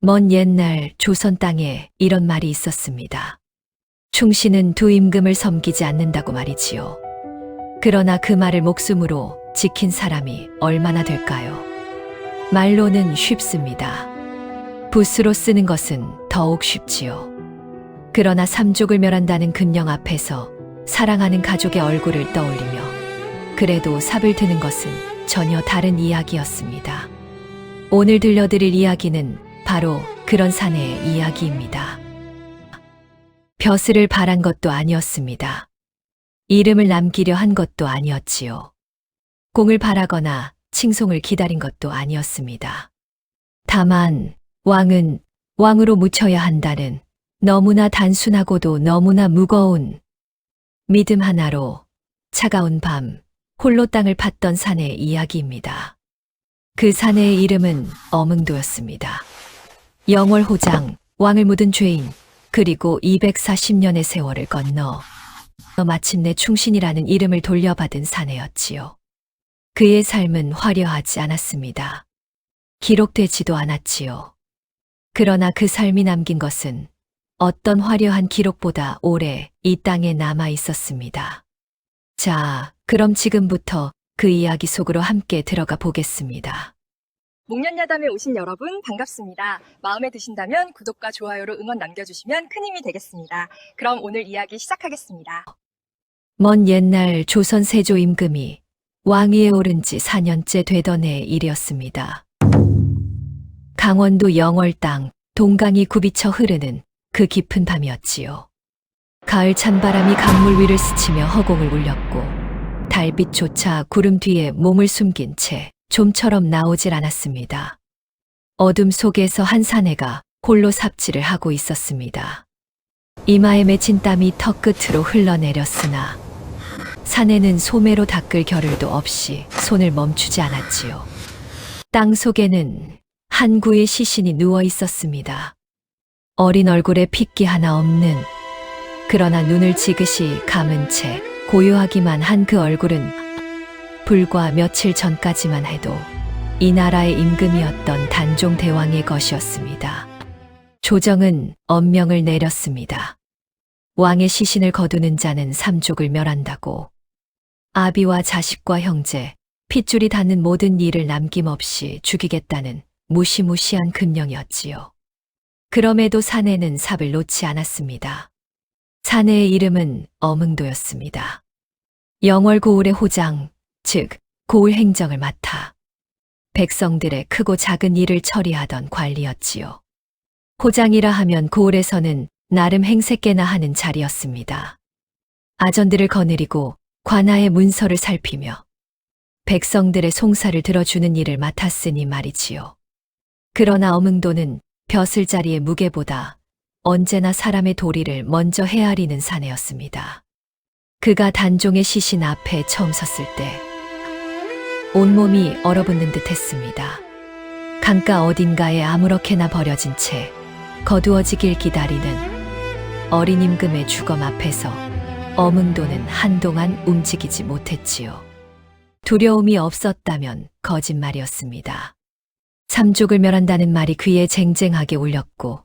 먼 옛날 조선 땅에 이런 말이 있었습니다. 충신은 두 임금을 섬기지 않는다고 말이지요. 그러나 그 말을 목숨으로 지킨 사람이 얼마나 될까요? 말로는 쉽습니다. 붓으로 쓰는 것은 더욱 쉽지요. 그러나 삼족을 멸한다는 근령 앞에서 사랑하는 가족의 얼굴을 떠올리며 그래도 삽을 드는 것은 전혀 다른 이야기였습니다. 오늘 들려드릴 이야기는 바로 그런 사내의 이야기입니다. 벼슬을 바란 것도 아니었습니다. 이름을 남기려 한 것도 아니었지요. 공을 바라거나 칭송을 기다린 것도 아니었습니다. 다만 왕은 왕으로 묻혀야 한다는 너무나 단순하고도 너무나 무거운 믿음 하나로 차가운 밤 홀로 땅을 팠던 사내의 이야기입니다. 그 사내의 이름은 어문도였습니다. 영월호장, 왕을 묻은 죄인, 그리고 240년의 세월을 건너 마침내 충신이라는 이름을 돌려받은 사내였지요. 그의 삶은 화려하지 않았습니다. 기록되지도 않았지요. 그러나 그 삶이 남긴 것은 어떤 화려한 기록보다 오래 이 땅에 남아 있었습니다. 자, 그럼 지금부터 그 이야기 속으로 함께 들어가 보겠습니다. 목련야담에 오신 여러분 반갑습니다. 마음에 드신다면 구독과 좋아요로 응원 남겨주시면 큰 힘이 되겠습니다. 그럼 오늘 이야기 시작하겠습니다. 먼 옛날 조선 세조 임금이 왕위에 오른 지 4년째 되던 해의 일이었습니다. 강원도 영월 땅 동강이 굽이쳐 흐르는 그 깊은 밤이었지요. 가을 찬바람이 강물 위를 스치며 허공을 울렸고 달빛조차 구름 뒤에 몸을 숨긴 채 좀처럼 나오질 않았습니다. 어둠 속에서 한 사내가 홀로 삽질을 하고 있었습니다. 이마에 맺힌 땀이 턱 끝으로 흘러내렸으나 사내는 소매로 닦을 겨를도 없이 손을 멈추지 않았지요. 땅 속에는 한 구의 시신이 누워 있었습니다. 어린 얼굴에 핏기 하나 없는, 그러나 눈을 지그시 감은 채 고요하기만 한 그 얼굴은 불과 며칠 전까지만 해도 이 나라의 임금이었던 단종 대왕의 것이었습니다. 조정은 엄명을 내렸습니다. 왕의 시신을 거두는 자는 삼족을 멸한다고. 아비와 자식과 형제, 핏줄이 닿는 모든 이를 남김없이 죽이겠다는 무시무시한 근령이었지요. 그럼에도 사내는 삽을 놓지 않았습니다. 사내의 이름은 어문도였습니다. 영월 고을의 호장, 즉 고을 행정을 맡아 백성들의 크고 작은 일을 처리하던 관리였지요. 호장이라 하면 고을에서는 나름 행세께나 하는 자리였습니다. 아전들을 거느리고 관아의 문서를 살피며 백성들의 송사를 들어주는 일을 맡았으니 말이지요. 그러나 어문도는 벼슬 자리의 무게보다 언제나 사람의 도리를 먼저 헤아리는 사내였습니다. 그가 단종의 시신 앞에 처음 섰을 때 온몸이 얼어붙는 듯 했습니다. 강가 어딘가에 아무렇게나 버려진 채 거두어지길 기다리는 어린 임금의 주검 앞에서 어문도는 한동안 움직이지 못했지요. 두려움이 없었다면 거짓말이었습니다. 삼족을 멸한다는 말이 귀에 쟁쟁하게 울렸고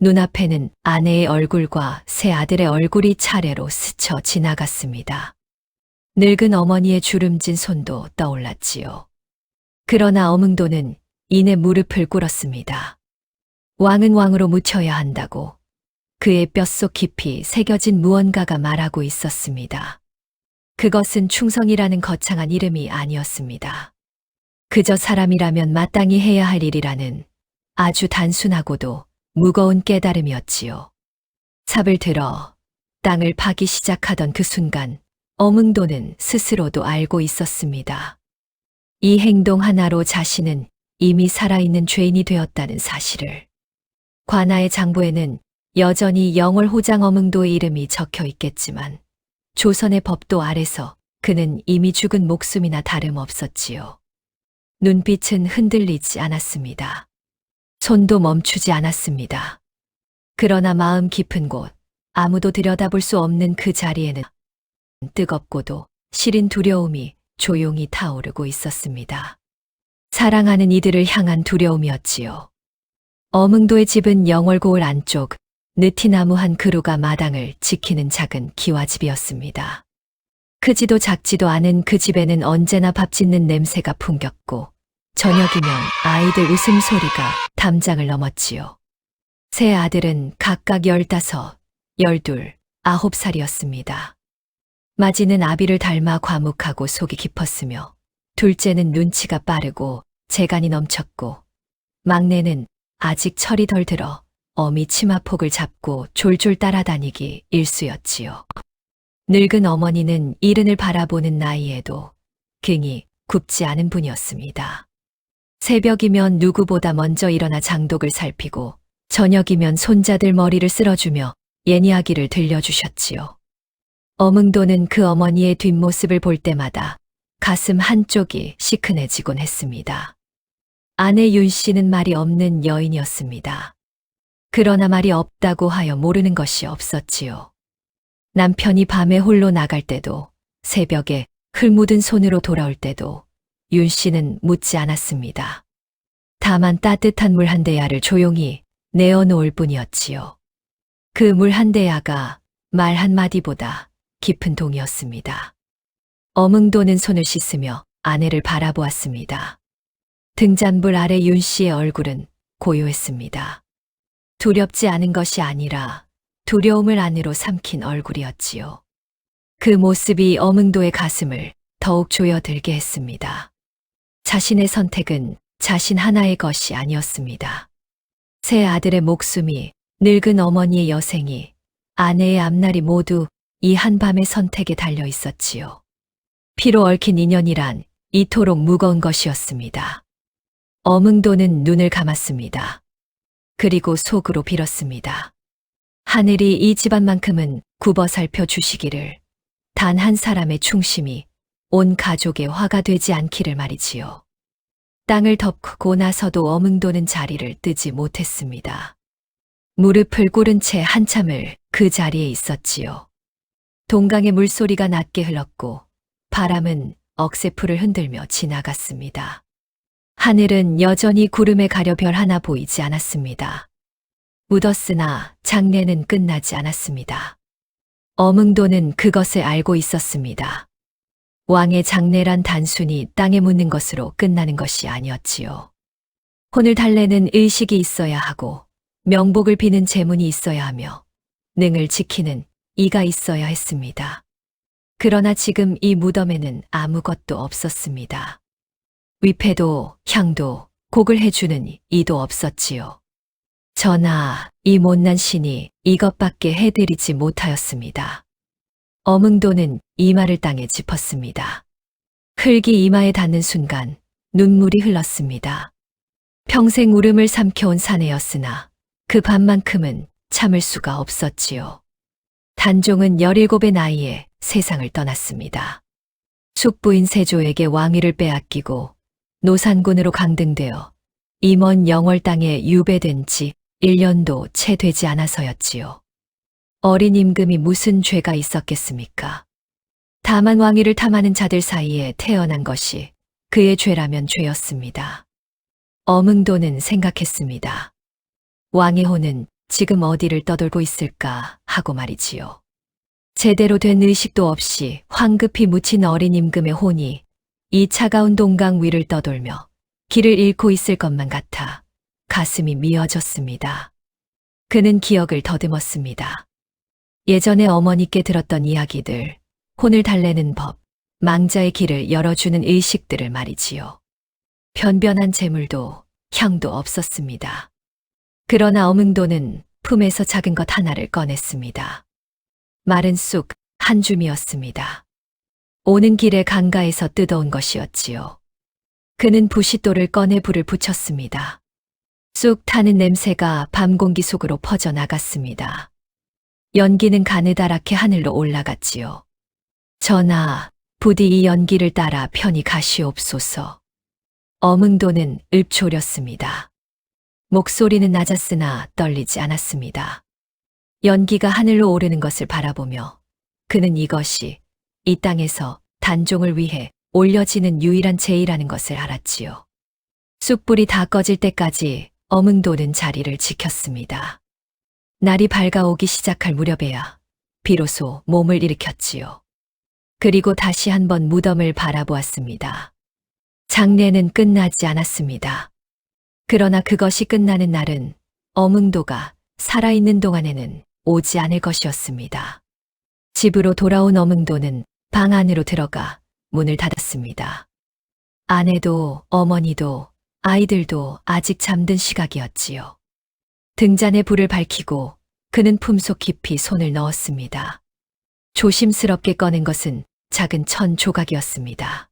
눈앞에는 아내의 얼굴과 세 아들의 얼굴이 차례로 스쳐 지나갔습니다. 늙은 어머니의 주름진 손도 떠올랐지요. 그러나 어문도는 이내 무릎을 꿇었습니다. 왕은 왕으로 묻혀야 한다고 그의 뼛속 깊이 새겨진 무언가가 말하고 있었습니다. 그것은 충성이라는 거창한 이름이 아니었습니다. 그저 사람이라면 마땅히 해야 할 일이라는 아주 단순하고도 무거운 깨달음이었지요. 삽을 들어 땅을 파기 시작하던 그 순간 어문도는 스스로도 알고 있었습니다. 이 행동 하나로 자신은 이미 살아있는 죄인이 되었다는 사실을. 관아의 장부에는 여전히 영월 호장 어문도의 이름이 적혀 있겠지만 조선의 법도 아래서 그는 이미 죽은 목숨이나 다름없었지요. 눈빛은 흔들리지 않았습니다. 손도 멈추지 않았습니다. 그러나 마음 깊은 곳, 아무도 들여다볼 수 없는 그 자리에는 뜨겁고도 시린 두려움이 조용히 타오르고 있었습니다. 사랑하는 이들을 향한 두려움이었지요. 어흥도의 집은 영월고을 안쪽 느티나무 한 그루가 마당을 지키는 작은 기와집이었습니다. 크지도 작지도 않은 그 집에는 언제나 밥 짓는 냄새가 풍겼고 저녁이면 아이들 웃음소리가 담장을 넘었지요. 세 아들은 각각 15, 12, 9살이었습니다. 마지는 아비를 닮아 과묵하고 속이 깊었으며 둘째는 눈치가 빠르고 재간이 넘쳤고 막내는 아직 철이 덜 들어 어미 치마폭을 잡고 졸졸 따라다니기 일쑤였지요. 늙은 어머니는 이른을 바라보는 나이에도 긍이 굽지 않은 분이었습니다. 새벽이면 누구보다 먼저 일어나 장독을 살피고 저녁이면 손자들 머리를 쓸어주며 옛 이야기를 들려주셨지요. 어흥도는 그 어머니의 뒷모습을 볼 때마다 가슴 한쪽이 시큰해지곤 했습니다. 아내 윤 씨는 말이 없는 여인이었습니다. 그러나 말이 없다고 하여 모르는 것이 없었지요. 남편이 밤에 홀로 나갈 때도 새벽에 흙 묻은 손으로 돌아올 때도 윤 씨는 묻지 않았습니다. 다만 따뜻한 물 한 대야를 조용히 내어놓을 뿐이었지요. 그 물 한 대야가 말 한마디보다 깊은 동이었습니다. 어흥도는 손을 씻으며 아내를 바라보았습니다. 등잔불 아래 윤 씨의 얼굴은 고요했습니다. 두렵지 않은 것이 아니라 두려움을 안으로 삼킨 얼굴이었지요. 그 모습이 어흥도의 가슴을 더욱 조여들게 했습니다. 자신의 선택은 자신 하나의 것이 아니었습니다. 세 아들의 목숨이, 늙은 어머니의 여생이, 아내의 앞날이 모두 이 한밤의 선택에 달려 있었지요. 피로 얽힌 인연이란 이토록 무거운 것이었습니다. 어흥도는 눈을 감았습니다. 그리고 속으로 빌었습니다. 하늘이 이 집안만큼은 굽어 살펴 주시기를, 단 한 사람의 충심이 온 가족의 화가 되지 않기를 말이지요. 땅을 덮고 나서도 어흥도는 자리를 뜨지 못했습니다. 무릎을 꿇은 채 한참을 그 자리에 있었지요. 동강의 물소리가 낮게 흘렀고 바람은 억새풀을 흔들며 지나갔습니다. 하늘은 여전히 구름에 가려 별 하나 보이지 않았습니다. 묻었으나 장례는 끝나지 않았습니다. 어흥도는 그것을 알고 있었습니다. 왕의 장례란 단순히 땅에 묻는 것으로 끝나는 것이 아니었지요. 혼을 달래는 의식이 있어야 하고 명복을 비는 제문이 있어야 하며 능을 지키는 이가 있어야 했습니다. 그러나 지금 이 무덤에는 아무것도 없었습니다. 위패도 향도 곡을 해주는 이도 없었지요. 저나 이 못난 신이 이것밖에 해드리지 못하였습니다. 어흥도는 이마를 땅에 짚었습니다. 흙이 이마에 닿는 순간 눈물이 흘렀습니다. 평생 울음을 삼켜온 사내였으나 그 밤만큼은 참을 수가 없었지요. 단종은 17의 나이에 세상을 떠났습니다. 숙부인 세조에게 왕위를 빼앗기고 노산군으로 강등되어 이 먼 영월 땅에 유배된 지 1년도 채 되지 않아서였지요. 어린 임금이 무슨 죄가 있었겠습니까? 다만 왕위를 탐하는 자들 사이에 태어난 것이 그의 죄라면 죄였습니다. 어흥도는 생각했습니다. 왕의 혼은 지금 어디를 떠돌고 있을까 하고 말이지요. 제대로 된 의식도 없이 황급히 묻힌 어린 임금의 혼이 이 차가운 동강 위를 떠돌며 길을 잃고 있을 것만 같아 가슴이 미어졌습니다. 그는 기억을 더듬었습니다. 예전에 어머니께 들었던 이야기들, 혼을 달래는 법, 망자의 길을 열어주는 의식들을 말이지요. 변변한 재물도 향도 없었습니다. 그러나 어흥도는 품에서 작은 것 하나를 꺼냈습니다. 마른 쑥 한 줌이었습니다. 오는 길에 강가에서 뜯어온 것이었지요. 그는 부싯돌을 꺼내 불을 붙였습니다. 쑥 타는 냄새가 밤 공기 속으로 퍼져나갔습니다. 연기는 가느다랗게 하늘로 올라갔지요. 전하, 부디 이 연기를 따라 편히 가시옵소서. 어흥도는 읊조렸습니다. 목소리는 낮았으나 떨리지 않았습니다. 연기가 하늘로 오르는 것을 바라보며 그는 이것이 이 땅에서 단종을 위해 올려지는 유일한 제의라는 것을 알았지요. 쑥불이 다 꺼질 때까지 어몽도는 자리를 지켰습니다. 날이 밝아오기 시작할 무렵에야 비로소 몸을 일으켰지요. 그리고 다시 한번 무덤을 바라보았습니다. 장례는 끝나지 않았습니다. 그러나 그것이 끝나는 날은 어몽도가 살아있는 동안에는 오지 않을 것이었습니다. 집으로 돌아온 어몽도는 방 안으로 들어가 문을 닫았습니다. 아내도 어머니도 아이들도 아직 잠든 시각이었지요. 등잔에 불을 밝히고 그는 품속 깊이 손을 넣었습니다. 조심스럽게 꺼낸 것은 작은 천 조각이었습니다.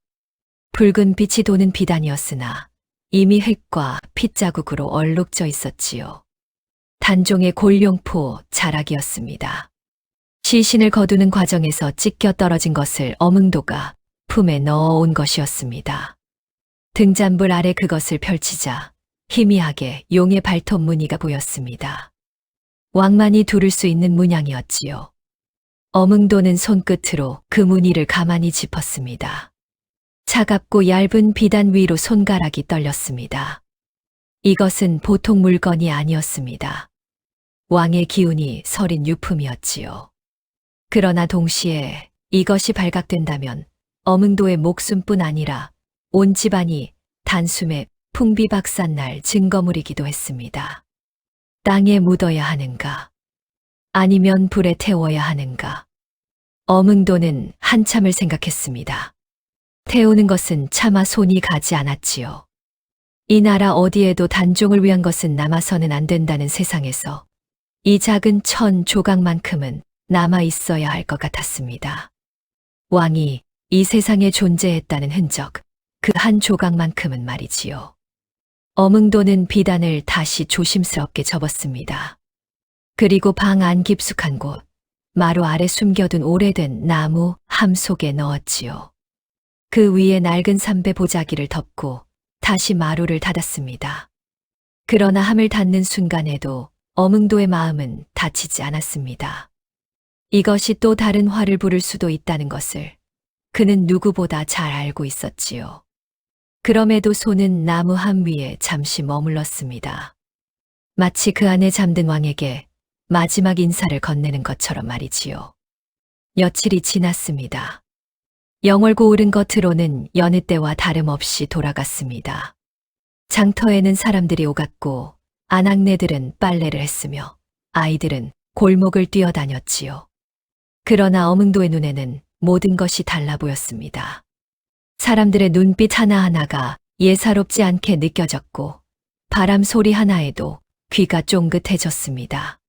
붉은 빛이 도는 비단이었으나 이미 흙과 핏자국으로 얼룩져 있었지요. 단종의 골룡포 자락이었습니다. 시신을 거두는 과정에서 찢겨 떨어진 것을 어몽도가 품에 넣어온 것이었습니다. 등잔불 아래 그것을 펼치자 희미하게 용의 발톱 무늬가 보였습니다. 왕만이 두를 수 있는 문양이었지요. 어몽도는 손끝으로 그 무늬를 가만히 짚었습니다. 차갑고 얇은 비단 위로 손가락이 떨렸습니다. 이것은 보통 물건이 아니었습니다. 왕의 기운이 서린 유품이었지요. 그러나 동시에 이것이 발각된다면 어몽도의 목숨뿐 아니라 온 집안이 단숨에 풍비박산날 증거물이기도 했습니다. 땅에 묻어야 하는가? 아니면 불에 태워야 하는가? 어몽도는 한참을 생각했습니다. 태우는 것은 차마 손이 가지 않았지요. 이 나라 어디에도 단종을 위한 것은 남아서는 안 된다는 세상에서 이 작은 천 조각만큼은 남아 있어야 할 것 같았습니다. 왕이 이 세상에 존재했다는 흔적, 그 한 조각만큼은 말이지요. 어몽도는 비단을 다시 조심스럽게 접었습니다. 그리고 방 안 깊숙한 곳, 마루 아래 숨겨둔 오래된 나무 함 속에 넣었지요. 그 위에 낡은 삼배 보자기를 덮고 다시 마루를 닫았습니다. 그러나 함을 닫는 순간에도 어몽도의 마음은 다치지 않았습니다. 이것이 또 다른 화를 부를 수도 있다는 것을 그는 누구보다 잘 알고 있었지요. 그럼에도 손은 나무 함 위에 잠시 머물렀습니다. 마치 그 안에 잠든 왕에게 마지막 인사를 건네는 것처럼 말이지요. 며칠이 지났습니다. 영월고 오른 겉으로는 여느 때와 다름없이 돌아갔습니다. 장터에는 사람들이 오갔고 아낙네들은 빨래를 했으며 아이들은 골목을 뛰어다녔지요. 그러나 어몽도의 눈에는 모든 것이 달라 보였습니다. 사람들의 눈빛 하나하나가 예사롭지 않게 느껴졌고 바람 소리 하나에도 귀가 쫑긋해졌습니다.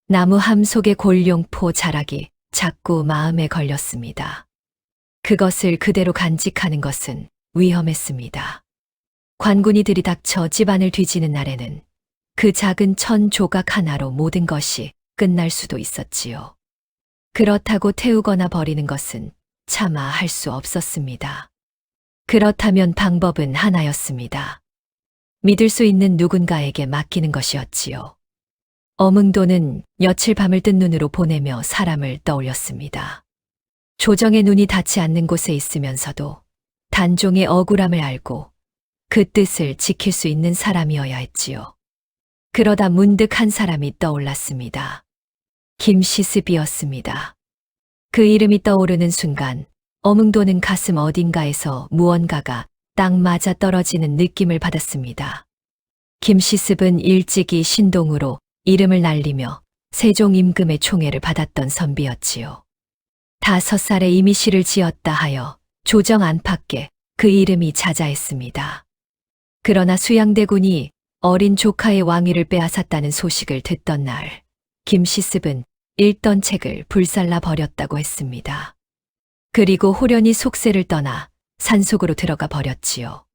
나무 함 속의 골룡포 자락이 자꾸 마음에 걸렸습니다. 그것을 그대로 간직하는 것은 위험했습니다. 관군이 들이닥쳐 집안을 뒤지는 날에는 그 작은 천 조각 하나로 모든 것이 끝날 수도 있었지요. 그렇다고 태우거나 버리는 것은 차마 할 수 없었습니다. 그렇다면 방법은 하나였습니다. 믿을 수 있는 누군가에게 맡기는 것이었지요. 어몽도는 며칠 밤을 뜬 눈으로 보내며 사람을 떠올렸습니다. 조정의 눈이 닿지 않는 곳에 있으면서도 단종의 억울함을 알고 그 뜻을 지킬 수 있는 사람이어야 했지요. 그러다 문득 한 사람이 떠올랐습니다. 김시습이었습니다. 그 이름이 떠오르는 순간 어몽도는 가슴 어딘가에서 무언가가 딱 맞아 떨어지는 느낌을 받았습니다. 김시습은 일찍이 신동으로 이름을 날리며 세종 임금의 총애를 받았던 선비였지요. 5살에 이미 시를 지었다 하여 조정 안팎에 그 이름이 자자했습니다. 그러나 수양대군이 어린 조카의 왕위를 빼앗았다는 소식을 듣던 날, 김시습은 읽던 책을 불살라 버렸다고 했습니다. 그리고 호련히 속세를 떠나 산속으로 들어가 버렸지요.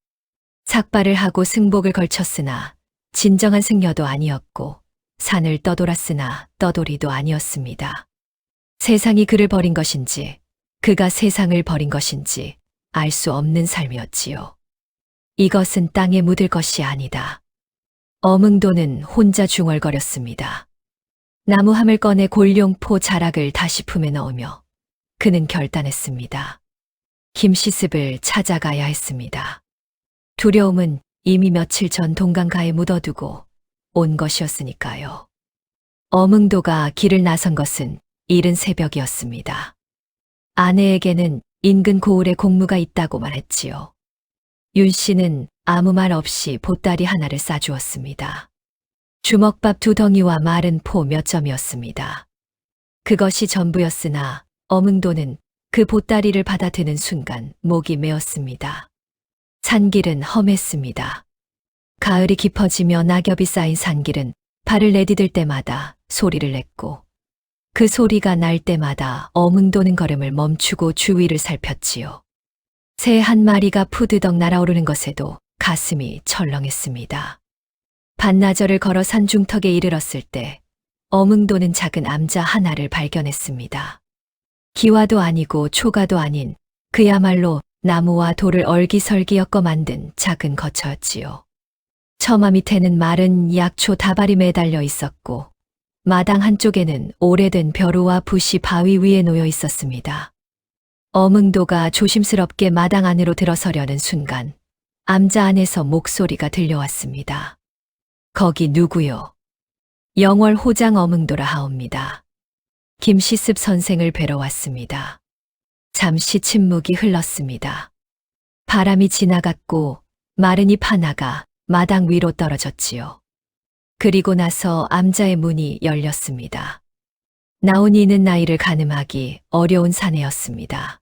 삭발을 하고 승복을 걸쳤으나 진정한 승려도 아니었고 산을 떠돌았으나 떠돌이도 아니었습니다. 세상이 그를 버린 것인지 그가 세상을 버린 것인지 알 수 없는 삶이었지요. 이것은 땅에 묻을 것이 아니다. 어몽도는 혼자 중얼거렸습니다. 나무함을 꺼내 골룡포 자락을 다시 품에 넣으며 그는 결단했습니다. 김시습을 찾아가야 했습니다. 두려움은 이미 며칠 전 동강가에 묻어두고 온 것이었으니까요. 어몽도가 길을 나선 것은 이른 새벽이었습니다. 아내에게는 인근 고을에 공무가 있다고만 했지요. 윤 씨는 아무 말 없이 보따리 하나를 싸주었습니다. 주먹밥 2덩이와 마른 포 몇 점이었습니다. 그것이 전부였으나 어몽도는 그 보따리를 받아드는 순간 목이 메었습니다. 산길은 험했습니다. 가을이 깊어지며 낙엽이 쌓인 산길은 발을 내디딜 때마다 소리를 냈고 그 소리가 날 때마다 어몽도는 걸음을 멈추고 주위를 살폈지요. 새 한 마리가 푸드덕 날아오르는 것에도 가슴이 철렁했습니다. 반나절을 걸어 산중턱에 이르렀을 때 어몽도는 작은 암자 하나를 발견했습니다. 기와도 아니고 초가도 아닌 그야말로 나무와 돌을 얼기설기 엮어 만든 작은 거처였지요. 처마 밑에는 마른 약초 다발이 매달려 있었고 마당 한쪽에는 오래된 벼루와 붓이 바위 위에 놓여 있었습니다. 어몽도가 조심스럽게 마당 안으로 들어서려는 순간 암자 안에서 목소리가 들려왔습니다. 거기 누구요? 영월 호장 어몽도라 하옵니다. 김시습 선생을 뵈러 왔습니다. 잠시 침묵이 흘렀습니다. 바람이 지나갔고 마른 잎 하나가 마당 위로 떨어졌지요. 그리고 나서 암자의 문이 열렸습니다. 나온 이는 나이를 가늠하기 어려운 사내였습니다.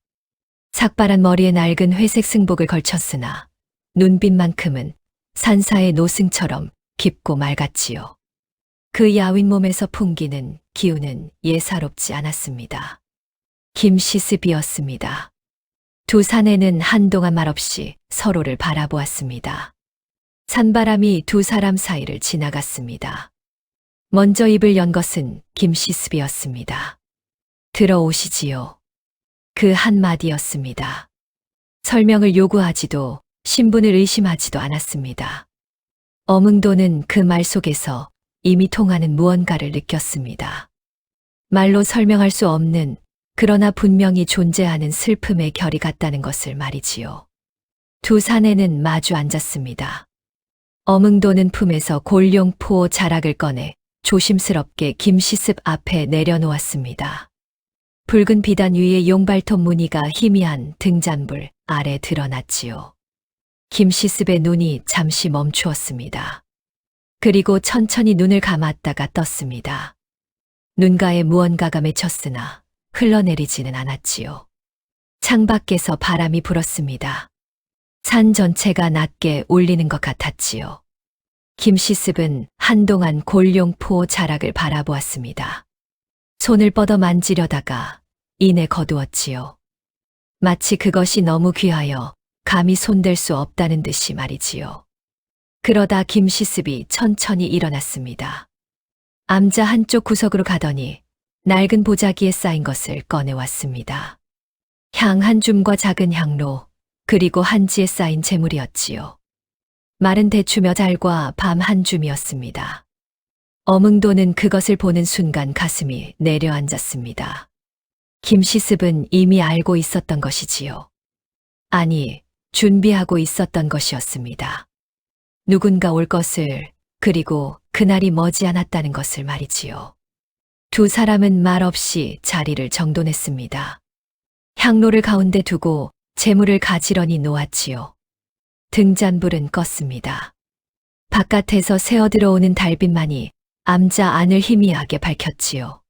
삭발한 머리에 낡은 회색 승복을 걸쳤으나 눈빛만큼은 산사의 노승처럼 깊고 맑았지요. 그 야윈 몸에서 풍기는 기운은 예사롭지 않았습니다. 김시습이었습니다. 두 사내는 한동안 말없이 서로를 바라보았습니다. 산바람이 두 사람 사이를 지나갔습니다. 먼저 입을 연 것은 김시습이었습니다. 들어오시지요. 그 한마디였습니다. 설명을 요구하지도 신분을 의심하지도 않았습니다. 어몽도는 그 말 속에서 이미 통하는 무언가를 느꼈습니다. 말로 설명할 수 없는 그러나 분명히 존재하는 슬픔의 결이 같다는 것을 말이지요. 두 사내는 마주 앉았습니다. 어몽도는 품에서 골룡포 자락을 꺼내 조심스럽게 김시습 앞에 내려놓았습니다. 붉은 비단 위에 용발톱 무늬가 희미한 등잔불 아래 드러났지요. 김시습의 눈이 잠시 멈추었습니다. 그리고 천천히 눈을 감았다가 떴습니다. 눈가에 무언가가 맺혔으나 흘러내리지는 않았지요. 창밖에서 바람이 불었습니다. 산 전체가 낮게 울리는 것 같았지요. 김시습은 한동안 골룡포 자락을 바라보았습니다. 손을 뻗어 만지려다가 이내 거두었지요. 마치 그것이 너무 귀하여 감히 손댈 수 없다는 듯이 말이지요. 그러다 김시습이 천천히 일어났습니다. 암자 한쪽 구석으로 가더니 낡은 보자기에 쌓인 것을 꺼내왔습니다. 향 한 줌과 작은 향로, 그리고 한지에 쌓인 재물이었지요. 마른 대추 몇 알과 밤 한 줌이었습니다. 어몽도는 그것을 보는 순간 가슴이 내려앉았습니다. 김시습은 이미 알고 있었던 것이지요. 아니, 준비하고 있었던 것이었습니다. 누군가 올 것을, 그리고 그날이 머지않았다는 것을 말이지요. 두 사람은 말없이 자리를 정돈했습니다. 향로를 가운데 두고 재물을 가지런히 놓았지요. 등잔불은 껐습니다. 바깥에서 새어 들어오는 달빛만이 암자 안을 희미하게 밝혔지요.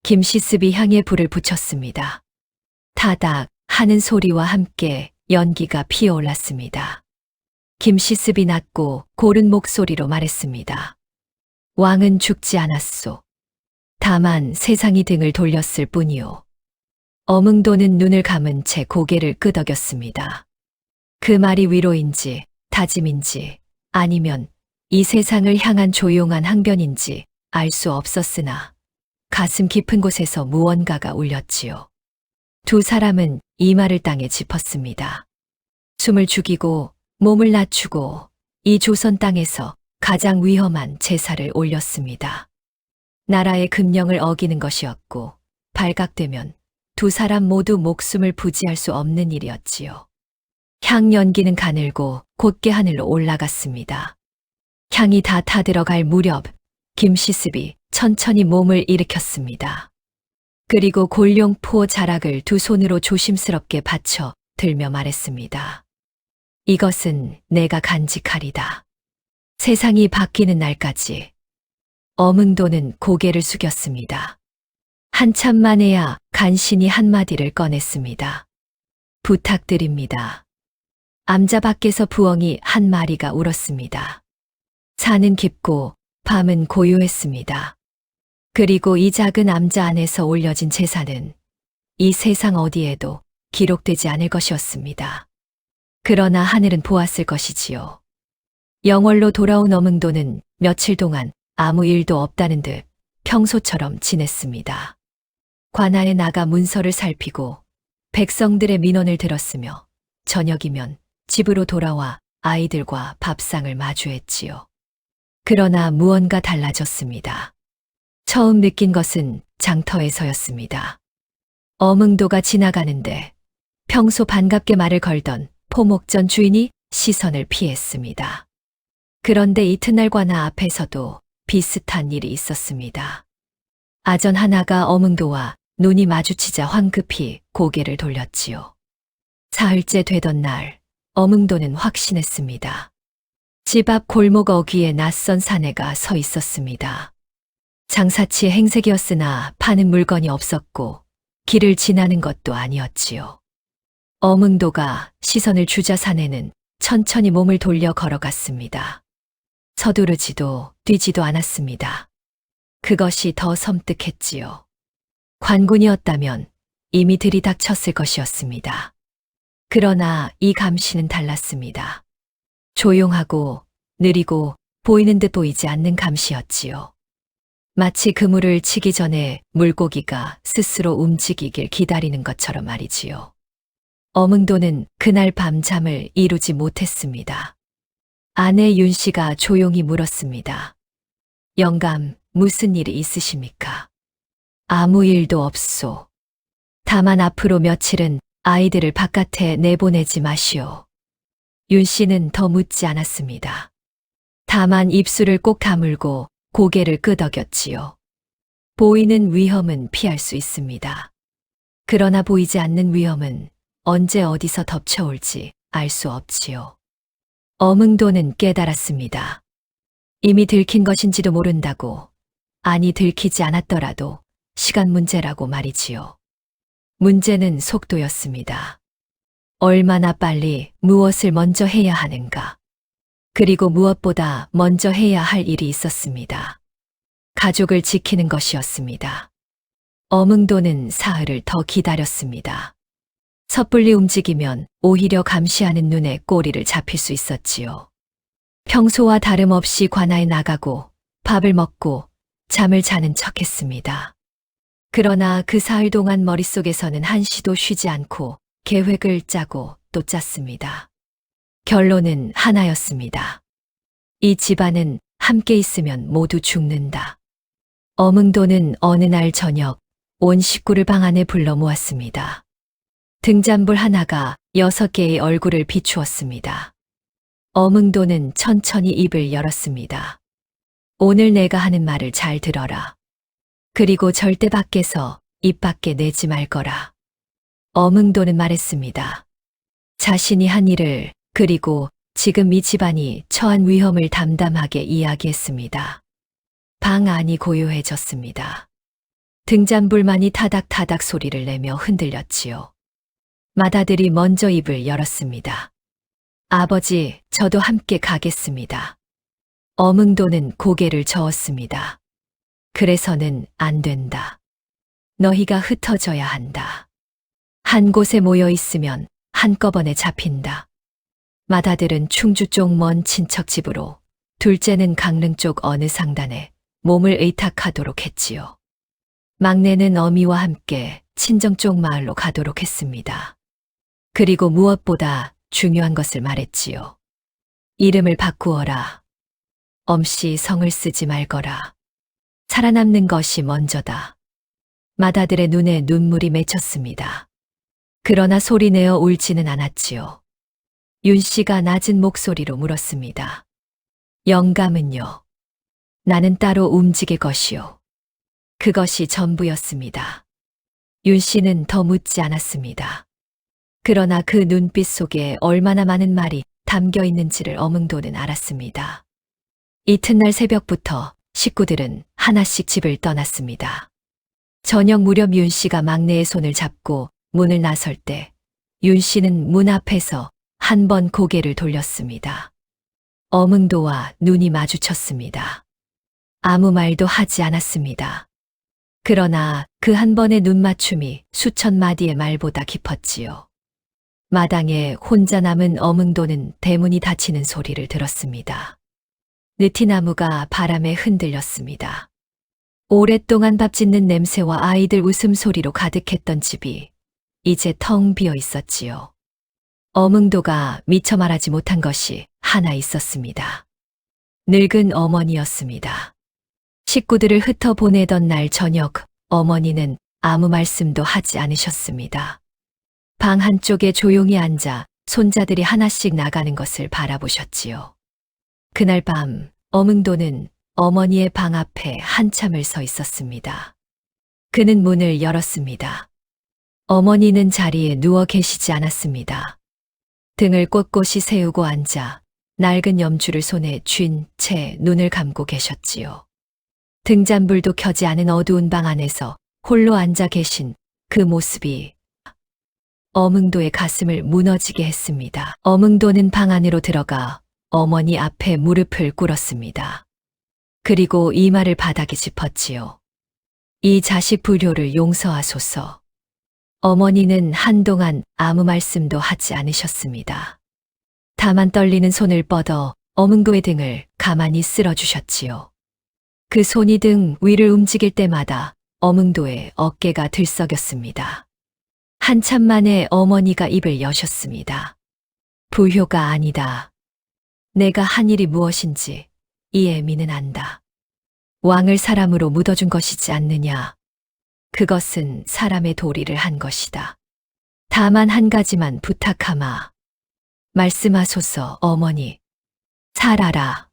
김시습이 향에 불을 붙였습니다. 타닥 하는 소리와 함께 연기가 피어올랐습니다. 김시습이 낮고 고른 목소리로 말했습니다. 왕은 죽지 않았소. 다만 세상이 등을 돌렸을 뿐이오. 어몽도는 눈을 감은 채 고개를 끄덕였습니다. 그 말이 위로인지 다짐인지 아니면 이 세상을 향한 조용한 항변인지 알 수 없었으나 가슴 깊은 곳에서 무언가가 울렸지요. 두 사람은 이마를 땅에 짚었습니다. 숨을 죽이고 몸을 낮추고 이 조선 땅에서 가장 위험한 제사를 올렸습니다. 나라의 금령을 어기는 것이었고 발각되면 두 사람 모두 목숨을 부지할 수 없는 일이었지요. 향 연기는 가늘고 곧게 하늘로 올라갔습니다. 향이 다 타들어갈 무렵 김시습이 천천히 몸을 일으켰습니다. 그리고 골룡포 자락을 두 손으로 조심스럽게 받쳐 들며 말했습니다. 이것은 내가 간직하리다. 세상이 바뀌는 날까지. 어문도는 고개를 숙였습니다. 한참 만에야 간신히 한마디를 꺼냈습니다. 부탁드립니다. 암자 밖에서 부엉이 한 마리가 울었습니다. 산은 깊고 밤은 고요했습니다. 그리고 이 작은 암자 안에서 올려진 제사는 이 세상 어디에도 기록되지 않을 것이었습니다. 그러나 하늘은 보았을 것이지요. 영월로 돌아온 어문도는 며칠 동안 아무 일도 없다는 듯 평소처럼 지냈습니다. 관아에 나가 문서를 살피고 백성들의 민원을 들었으며 저녁이면 집으로 돌아와 아이들과 밥상을 마주했지요. 그러나 무언가 달라졌습니다. 처음 느낀 것은 장터에서였습니다. 어문도가 지나가는데 평소 반갑게 말을 걸던 포목전 주인이 시선을 피했습니다. 그런데 이튿날 관아 앞에서도 비슷한 일이 있었습니다. 아전 하나가 어문도와 눈이 마주치자 황급히 고개를 돌렸지요. 사흘째 되던 날, 어문도는 확신했습니다. 집 앞 골목 어귀에 낯선 사내가 서 있었습니다. 장사치 행색이었으나 파는 물건이 없었고 길을 지나는 것도 아니었지요. 어문도가 시선을 주자 사내는 천천히 몸을 돌려 걸어갔습니다. 서두르지도 뛰지도 않았습니다. 그것이 더 섬뜩했지요. 관군이었다면 이미 들이닥쳤을 것이었습니다. 그러나 이 감시는 달랐습니다. 조용하고 느리고 보이는 듯 보이지 않는 감시였지요. 마치 그물을 치기 전에 물고기가 스스로 움직이길 기다리는 것처럼 말이지요. 어문도는 그날 밤 잠을 이루지 못했습니다. 아내 윤 씨가 조용히 물었습니다. 영감, 무슨 일이 있으십니까? 아무 일도 없소. 다만 앞으로 며칠은 아이들을 바깥에 내보내지 마시오. 윤 씨는 더 묻지 않았습니다. 다만 입술을 꼭 다물고 고개를 끄덕였지요. 보이는 위험은 피할 수 있습니다. 그러나 보이지 않는 위험은 언제 어디서 덮쳐올지 알 수 없지요. 어문도는 깨달았습니다. 이미 들킨 것인지도 모른다고, 아니 들키지 않았더라도 시간 문제라고 말이지요. 문제는 속도였습니다. 얼마나 빨리 무엇을 먼저 해야 하는가. 그리고 무엇보다 먼저 해야 할 일이 있었습니다. 가족을 지키는 것이었습니다. 어문도는 사흘을 더 기다렸습니다. 섣불리 움직이면 오히려 감시하는 눈에 꼬리를 잡힐 수 있었지요. 평소와 다름없이 관아에 나가고 밥을 먹고 잠을 자는 척했습니다. 그러나 그 사흘 동안 머릿속에서는 한시도 쉬지 않고 계획을 짜고 또 짰습니다. 결론은 하나였습니다. 이 집안은 함께 있으면 모두 죽는다. 어문도는 어느 날 저녁 온 식구를 방 안에 불러 모았습니다. 등잔불 하나가 6개의 얼굴을 비추었습니다. 어문도는 천천히 입을 열었습니다. 오늘 내가 하는 말을 잘 들어라. 그리고 절대 밖에서 입 밖에 내지 말 거라. 어문도는 말했습니다. 자신이 한 일을 그리고 지금 이 집안이 처한 위험을 담담하게 이야기했습니다. 방 안이 고요해졌습니다. 등잔불만이 타닥타닥 소리를 내며 흔들렸지요. 맏아들이 먼저 입을 열었습니다. 아버지, 저도 함께 가겠습니다. 어문도는 고개를 저었습니다. 그래서는 안 된다. 너희가 흩어져야 한다. 한 곳에 모여 있으면 한꺼번에 잡힌다. 맏아들은 충주 쪽 먼 친척 집으로, 둘째는 강릉 쪽 어느 상단에 몸을 의탁하도록 했지요. 막내는 어미와 함께 친정 쪽 마을로 가도록 했습니다. 그리고 무엇보다 중요한 것을 말했지요. 이름을 바꾸어라. 엄씨 성을 쓰지 말거라. 살아남는 것이 먼저다. 맏아들의 눈에 눈물이 맺혔습니다. 그러나 소리내어 울지는 않았지요. 윤 씨가 낮은 목소리로 물었습니다. 영감은요? 나는 따로 움직일 것이요. 그것이 전부였습니다. 윤 씨는 더 묻지 않았습니다. 그러나 그 눈빛 속에 얼마나 많은 말이 담겨 있는지를 어몽도는 알았습니다. 이튿날 새벽부터 식구들은 하나씩 집을 떠났습니다. 저녁 무렵 윤 씨가 막내의 손을 잡고 문을 나설 때 윤 씨는 문 앞에서 한 번 고개를 돌렸습니다. 어몽도와 눈이 마주쳤습니다. 아무 말도 하지 않았습니다. 그러나 그 한 번의 눈맞춤이 수천 마디의 말보다 깊었지요. 마당에 혼자 남은 어몽도는 대문이 닫히는 소리를 들었습니다. 느티나무가 바람에 흔들렸습니다. 오랫동안 밥 짓는 냄새와 아이들 웃음소리로 가득했던 집이 이제 텅 비어 있었지요. 어몽도가 미처 말하지 못한 것이 하나 있었습니다. 늙은 어머니였습니다. 식구들을 흩어보내던 날 저녁 어머니는 아무 말씀도 하지 않으셨습니다. 방 한쪽에 조용히 앉아 손자들이 하나씩 나가는 것을 바라보셨지요. 그날 밤 어몽도는 어머니의 방 앞에 한참을 서 있었습니다. 그는 문을 열었습니다. 어머니는 자리에 누워 계시지 않았습니다. 등을 꼿꼿이 세우고 앉아 낡은 염주를 손에 쥔 채 눈을 감고 계셨지요. 등잔불도 켜지 않은 어두운 방 안에서 홀로 앉아 계신 그 모습이 어몽도의 가슴을 무너지게 했습니다. 어몽도는 방 안으로 들어가 어머니 앞에 무릎을 꿇었습니다. 그리고 이마를 바닥에 짚었지요. 이 자식 불효를 용서하소서. 어머니는 한동안 아무 말씀도 하지 않으셨습니다. 다만 떨리는 손을 뻗어 어몽도의 등을 가만히 쓸어주셨지요. 그 손이 등 위를 움직일 때마다 어몽도의 어깨가 들썩였습니다. 한참 만에 어머니가 입을 여셨습니다. 부효가 아니다. 내가 한 일이 무엇인지 이 애미는 안다. 왕을 사람으로 묻어준 것이지 않느냐. 그것은 사람의 도리를 한 것이다. 다만 한 가지만 부탁하마. 말씀하소서 어머니. 살아라.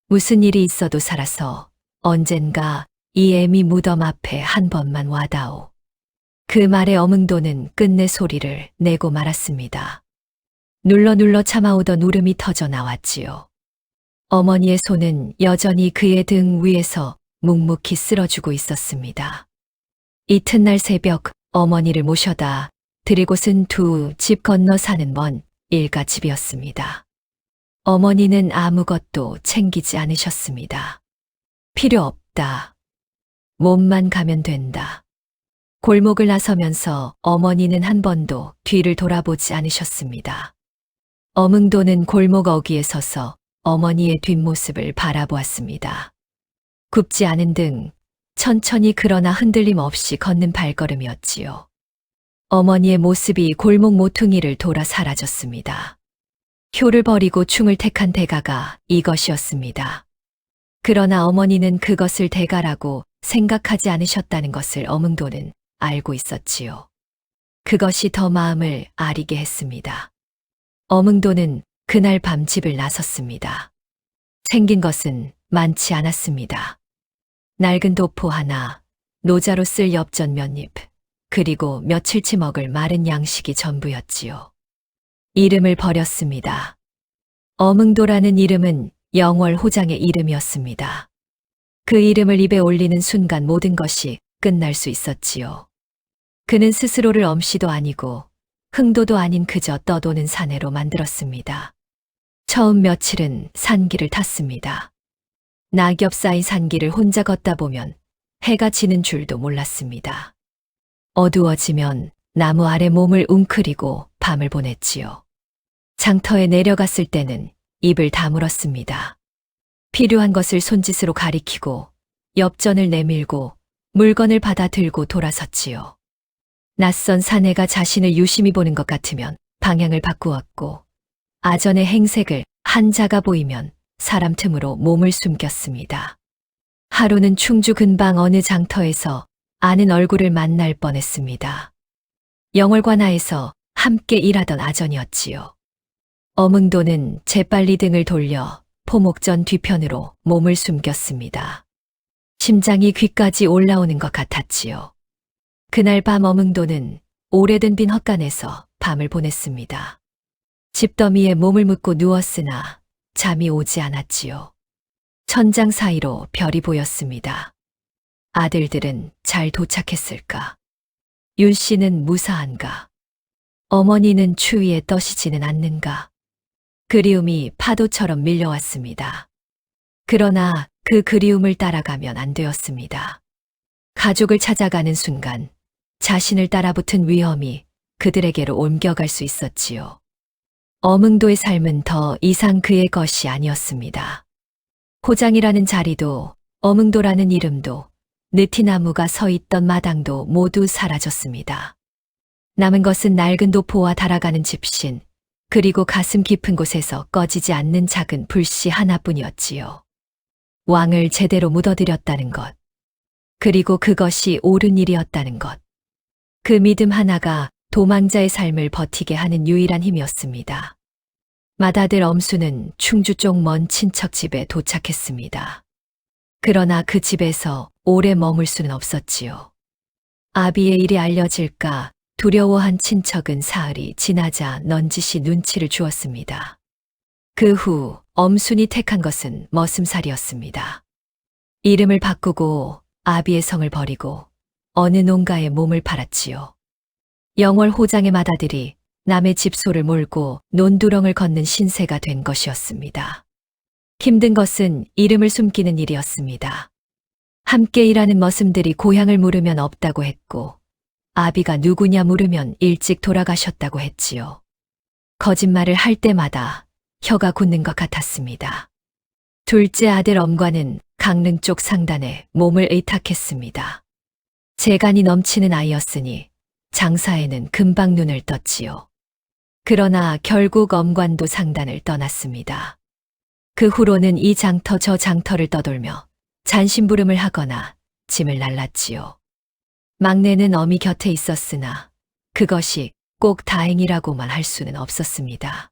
무슨 일이 있어도 살아서 언젠가 이 애미 무덤 앞에 한 번만 와다오. 그 말에 어몽도는 끝내 소리를 내고 말았습니다. 눌러 참아오던 울음이 터져 나왔지요. 어머니의 손은 여전히 그의 등 위에서 묵묵히 쓸어주고 있었습니다. 이튿날 새벽 어머니를 모셔다 드릴 곳은 두 집 건너 사는 먼 일가집이었습니다. 어머니는 아무것도 챙기지 않으셨습니다. 필요 없다. 몸만 가면 된다. 골목을 나서면서 어머니는 한 번도 뒤를 돌아보지 않으셨습니다. 어몽도는 골목 어귀에 서서 어머니의 뒷모습을 바라보았습니다. 굽지 않은 등 천천히 그러나 흔들림 없이 걷는 발걸음이었지요. 어머니의 모습이 골목 모퉁이를 돌아 사라졌습니다. 효를 버리고 충을 택한 대가가 이것이었습니다. 그러나 어머니는 그것을 대가라고 생각하지 않으셨다는 것을 어몽도는 알고 있었지요. 그것이 더 마음을 아리게 했습니다. 어몽도는 그날 밤 집을 나섰습니다. 챙긴 것은 많지 않았습니다. 낡은 도포 하나, 노자로 쓸 엽전 몇 입, 그리고 며칠치 먹을 마른 양식이 전부였지요. 이름을 버렸습니다. 어몽도라는 이름은 영월 호장의 이름이었습니다. 그 이름을 입에 올리는 순간 모든 것이 끝날 수 있었지요. 그는 스스로를 엄씨도 아니고 흥도도 아닌 그저 떠도는 사내로 만들었습니다. 처음 며칠은 산길을 탔습니다. 낙엽 쌓인 산길을 혼자 걷다 보면 해가 지는 줄도 몰랐습니다. 어두워지면 나무 아래 몸을 웅크리고 밤을 보냈지요. 장터에 내려갔을 때는 입을 다물었습니다. 필요한 것을 손짓으로 가리키고 엽전을 내밀고 물건을 받아 들고 돌아섰지요. 낯선 사내가 자신을 유심히 보는 것 같으면 방향을 바꾸었고 아전의 행색을 한자가 보이면 사람 틈으로 몸을 숨겼습니다. 하루는 충주 근방 어느 장터에서 아는 얼굴을 만날 뻔했습니다. 영월관하에서 함께 일하던 아전이었지요. 어몽도는 재빨리 등을 돌려 포목전 뒤편으로 몸을 숨겼습니다. 심장이 귀까지 올라오는 것 같았지요. 그날 밤 어몽도는 오래된 빈 헛간에서 밤을 보냈습니다. 집더미에 몸을 묻고 누웠으나 잠이 오지 않았지요. 천장 사이로 별이 보였습니다. 아들들은 잘 도착했을까? 윤 씨는 무사한가? 어머니는 추위에 떠시지는 않는가? 그리움이 파도처럼 밀려왔습니다. 그러나 그 그리움을 따라가면 안 되었습니다. 가족을 찾아가는 순간 자신을 따라붙은 위험이 그들에게로 옮겨갈 수 있었지요. 어몽도의 삶은 더 이상 그의 것이 아니었습니다. 호장이라는 자리도 어몽도라는 이름도 느티나무가 서 있던 마당도 모두 사라졌습니다. 남은 것은 낡은 도포와 달아가는 집신, 그리고 가슴 깊은 곳에서 꺼지지 않는 작은 불씨 하나뿐이었지요. 왕을 제대로 묻어들였다는 것, 그리고 그것이 옳은 일이었다는 것. 그 믿음 하나가 도망자의 삶을 버티게 하는 유일한 힘이었습니다. 맏아들 엄수는 충주 쪽 먼 친척 집에 도착했습니다. 그러나 그 집에서 오래 머물 수는 없었지요. 아비의 일이 알려질까 두려워한 친척은 사흘이 지나자 넌지시 눈치를 주었습니다. 그 후 엄순이 택한 것은 머슴살이었습니다. 이름을 바꾸고 아비의 성을 버리고 어느 농가에 몸을 팔았지요. 영월 호장의 맏아들이 남의 집소를 몰고 논두렁을 걷는 신세가 된 것이었습니다. 힘든 것은 이름을 숨기는 일이었습니다. 함께 일하는 머슴들이 고향을 물으면 없다고 했고 아비가 누구냐 물으면 일찍 돌아가셨다고 했지요. 거짓말을 할 때마다 혀가 굳는 것 같았습니다. 둘째 아들 엄과는 강릉 쪽 상단에 몸을 의탁했습니다. 재간이 넘치는 아이였으니 장사에는 금방 눈을 떴지요. 그러나 결국 엄관도 상단을 떠났습니다. 그 후로는 이 장터 저 장터를 떠돌며 잔심부름을 하거나 짐을 날랐지요. 막내는 어미 곁에 있었으나 그것이 꼭 다행이라고만 할 수는 없었습니다.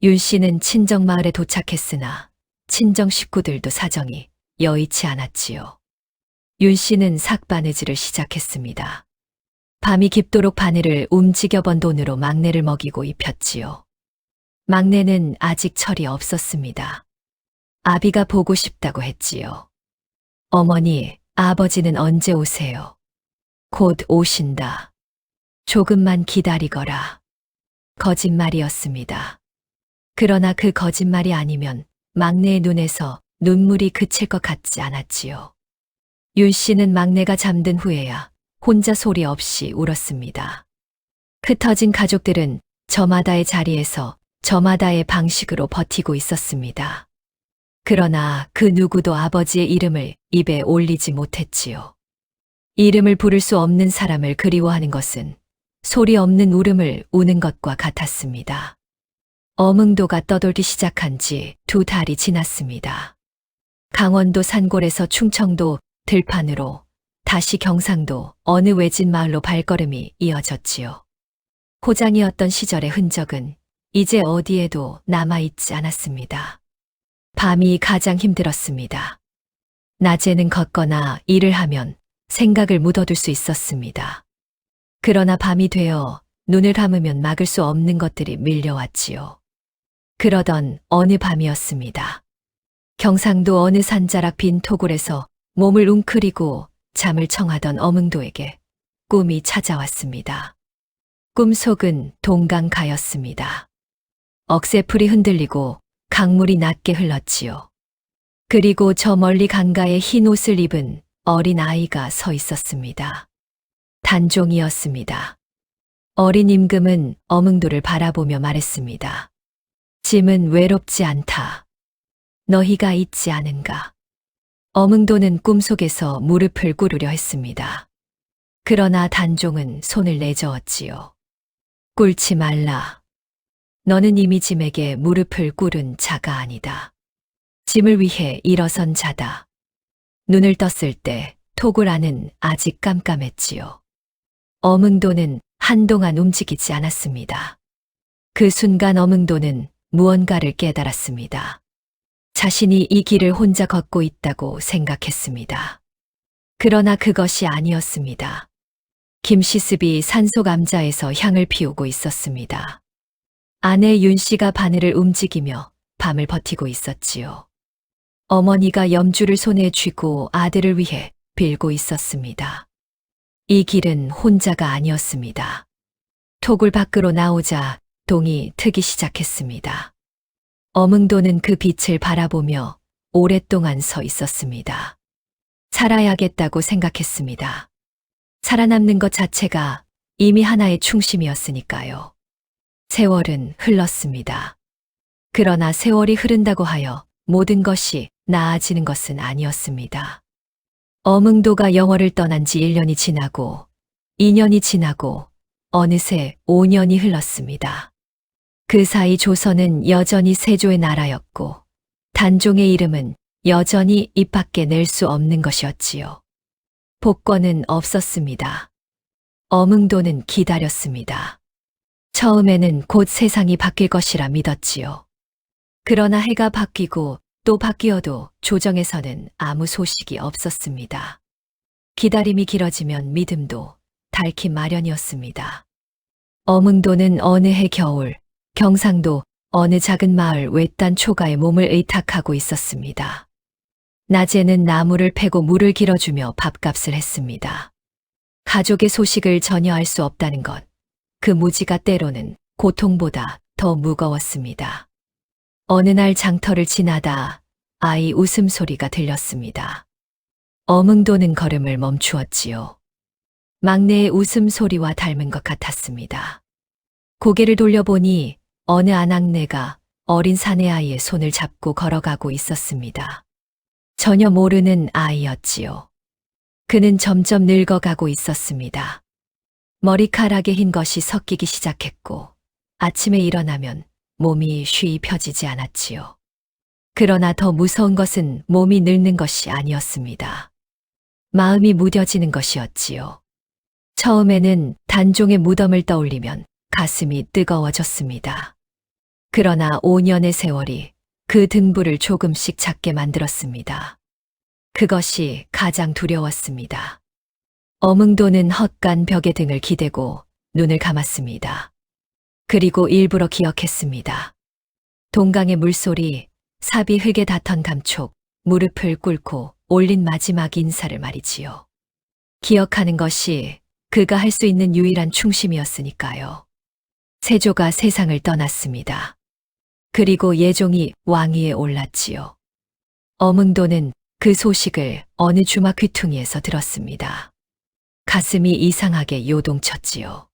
윤 씨는 친정 마을에 도착했으나 친정 식구들도 사정이 여의치 않았지요. 윤 씨는 삭바느질을 시작했습니다. 밤이 깊도록 바늘을 움직여 번 돈으로 막내를 먹이고 입혔지요. 막내는 아직 철이 없었습니다. 아비가 보고 싶다고 했지요. 어머니, 아버지는 언제 오세요? 곧 오신다. 조금만 기다리거라. 거짓말이었습니다. 그러나 그 거짓말이 아니면 막내의 눈에서 눈물이 그칠 것 같지 않았지요. 윤 씨는 막내가 잠든 후에야 혼자 소리 없이 울었습니다. 흩어진 가족들은 저마다의 자리에서 저마다의 방식으로 버티고 있었습니다. 그러나 그 누구도 아버지의 이름을 입에 올리지 못했지요. 이름을 부를 수 없는 사람을 그리워하는 것은 소리 없는 울음을 우는 것과 같았습니다. 어몽도가 떠돌기 시작한 지 2달이 지났습니다. 강원도 산골에서 충청도 들판으로 다시 경상도 어느 외진 마을로 발걸음이 이어졌지요. 호장이었던 시절의 흔적은 이제 어디에도 남아있지 않았습니다. 밤이 가장 힘들었습니다. 낮에는 걷거나 일을 하면 생각을 묻어둘 수 있었습니다. 그러나 밤이 되어 눈을 감으면 막을 수 없는 것들이 밀려왔지요. 그러던 어느 밤이었습니다. 경상도 어느 산자락 빈 토굴에서 몸을 웅크리고 잠을 청하던 어몽도에게 꿈이 찾아왔습니다. 꿈속은 동강가였습니다. 억새풀이 흔들리고 강물이 낮게 흘렀지요. 그리고 저 멀리 강가에 흰 옷을 입은 어린 아이가 서 있었습니다. 단종이었습니다. 어린 임금은 어몽도를 바라보며 말했습니다. 짐은 외롭지 않다. 너희가 있지 않은가? 어몽도는 꿈속에서 무릎을 꿇으려 했습니다. 그러나 단종은 손을 내저었지요. 꿇지 말라. 너는 이미 짐에게 무릎을 꿇은 자가 아니다. 짐을 위해 일어선 자다. 눈을 떴을 때 토굴 안은 아직 깜깜했지요. 어몽도는 한동안 움직이지 않았습니다. 그 순간 어몽도는 무언가를 깨달았습니다. 자신이 이 길을 혼자 걷고 있다고 생각했습니다. 그러나 그것이 아니었습니다. 김시습이 산속 암자에서 향을 피우고 있었습니다. 아내 윤 씨가 바늘을 움직이며 밤을 버티고 있었지요. 어머니가 염주를 손에 쥐고 아들을 위해 빌고 있었습니다. 이 길은 혼자가 아니었습니다. 토굴 밖으로 나오자 동이 트기 시작했습니다. 어몽도는 그 빛을 바라보며 오랫동안 서 있었습니다. 살아야겠다고 생각했습니다. 살아남는 것 자체가 이미 하나의 충심이었으니까요. 세월은 흘렀습니다. 그러나 세월이 흐른다고 하여 모든 것이 나아지는 것은 아니었습니다. 어몽도가 영월을 떠난 지 1년이 지나고 2년이 지나고 어느새 5년이 흘렀습니다. 그 사이 조선은 여전히 세조의 나라였고 단종의 이름은 여전히 입 밖에 낼 수 없는 것이었지요. 복권은 없었습니다. 어몽도는 기다렸습니다. 처음에는 곧 세상이 바뀔 것이라 믿었지요. 그러나 해가 바뀌고 또 바뀌어도 조정에서는 아무 소식이 없었습니다. 기다림이 길어지면 믿음도 닳기 마련이었습니다. 어몽도는 어느 해 겨울 경상도 어느 작은 마을 외딴 초가에 몸을 의탁하고 있었습니다. 낮에는 나무를 패고 물을 길어주며 밥값을 했습니다. 가족의 소식을 전혀 알 수 없다는 것, 그 무지가 때로는 고통보다 더 무거웠습니다. 어느 날 장터를 지나다 아이 웃음소리가 들렸습니다. 어몽도는 걸음을 멈추었지요. 막내의 웃음소리와 닮은 것 같았습니다. 고개를 돌려보니 어느 아낙네가 어린 사내아이의 손을 잡고 걸어가고 있었습니다. 전혀 모르는 아이였지요. 그는 점점 늙어가고 있었습니다. 머리카락에 흰 것이 섞이기 시작했고 아침에 일어나면 몸이 쉬이 펴지지 않았지요. 그러나 더 무서운 것은 몸이 늙는 것이 아니었습니다. 마음이 무뎌지는 것이었지요. 처음에는 단종의 무덤을 떠올리면 가슴이 뜨거워졌습니다. 그러나 5년의 세월이 그 등불을 조금씩 작게 만들었습니다. 그것이 가장 두려웠습니다. 어몽도는 헛간 벽에 등을 기대고 눈을 감았습니다. 그리고 일부러 기억했습니다. 동강의 물소리, 삽이 흙에 닿던 감촉, 무릎을 꿇고 올린 마지막 인사를 말이지요. 기억하는 것이 그가 할 수 있는 유일한 충심이었으니까요. 세조가 세상을 떠났습니다. 그리고 예종이 왕위에 올랐지요. 어몽도는 그 소식을 어느 주막 귀퉁이에서 들었습니다. 가슴이 이상하게 요동쳤지요.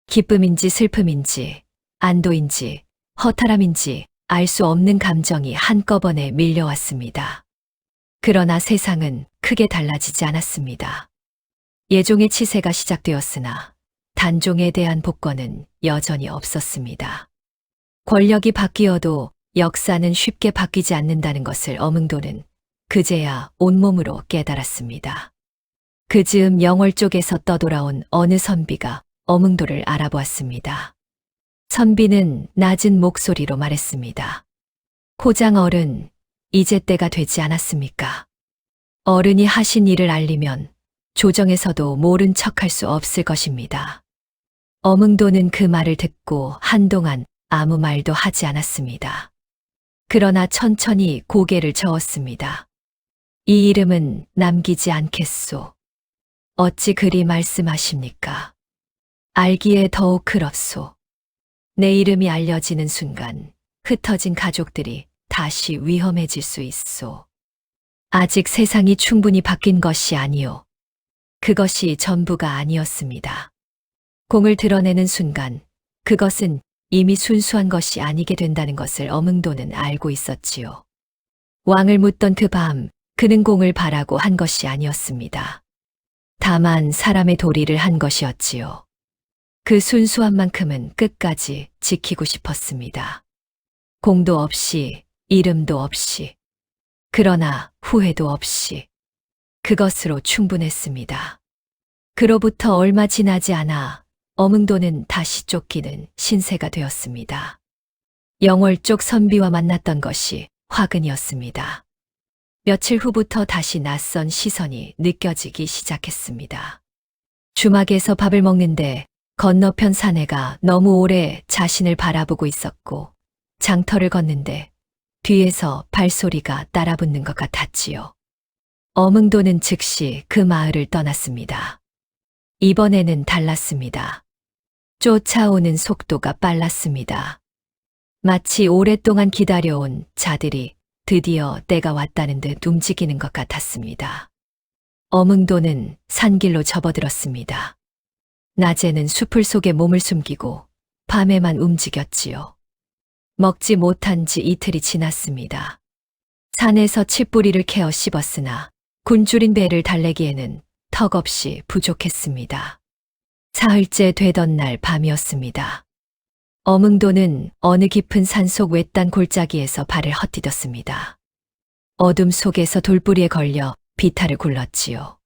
기쁨인지 슬픔인지 안도인지 허탈함인지 알 수 없는 감정이 한꺼번에 밀려왔습니다. 그러나 세상은 크게 달라지지 않았습니다. 예종의 치세가 시작되었으나 단종에 대한 복권은 여전히 없었습니다. 권력이 바뀌어도 역사는 쉽게 바뀌지 않는다는 것을 어몽도는 그제야 온몸으로 깨달았습니다. 그 즈음 영월 쪽에서 떠돌아온 어느 선비가 어몽도를 알아보았습니다. 선비는 낮은 목소리로 말했습니다. 호장 어른, 이제 때가 되지 않았습니까? 어른이 하신 일을 알리면 조정에서도 모른 척할 수 없을 것입니다. 어몽도는 그 말을 듣고 한동안 아무 말도 하지 않았습니다. 그러나 천천히 고개를 저었습니다. 이 이름은 남기지 않겠소. 어찌 그리 말씀하십니까? 알기에 더욱 그렇소. 내 이름이 알려지는 순간 흩어진 가족들이 다시 위험해질 수 있소. 아직 세상이 충분히 바뀐 것이 아니오. 그것이 전부가 아니었습니다. 공을 드러내는 순간 그것은 이미 순수한 것이 아니게 된다는 것을 어몽도는 알고 있었지요. 왕을 묻던 그 밤 그는 공을 바라고 한 것이 아니었습니다. 다만 사람의 도리를 한 것이었지요. 그 순수한 만큼은 끝까지 지키고 싶었습니다. 공도 없이 이름도 없이 그러나 후회도 없이 그것으로 충분했습니다. 그로부터 얼마 지나지 않아 어몽도는 다시 쫓기는 신세가 되었습니다. 영월 쪽 선비와 만났던 것이 화근이었습니다. 며칠 후부터 다시 낯선 시선이 느껴지기 시작했습니다. 주막에서 밥을 먹는데 건너편 사내가 너무 오래 자신을 바라보고 있었고 장터를 걷는데 뒤에서 발소리가 따라붙는 것 같았지요. 어흥도는 즉시 그 마을을 떠났습니다. 이번에는 달랐습니다. 쫓아오는 속도가 빨랐습니다. 마치 오랫동안 기다려온 자들이 드디어 때가 왔다는 듯 움직이는 것 같았습니다. 어흥도는 산길로 접어들었습니다. 낮에는 숲을 속에 몸을 숨기고 밤에만 움직였지요. 먹지 못한 지 이틀이 지났습니다. 산에서 칡뿌리를 캐어 씹었으나 굶주린 배를 달래기에는 턱없이 부족했습니다. 사흘째 되던 날 밤이었습니다. 어흥도는 어느 깊은 산속 외딴 골짜기에서 발을 헛디뎠습니다. 어둠 속에서 돌뿌리에 걸려 비탈을 굴렀지요.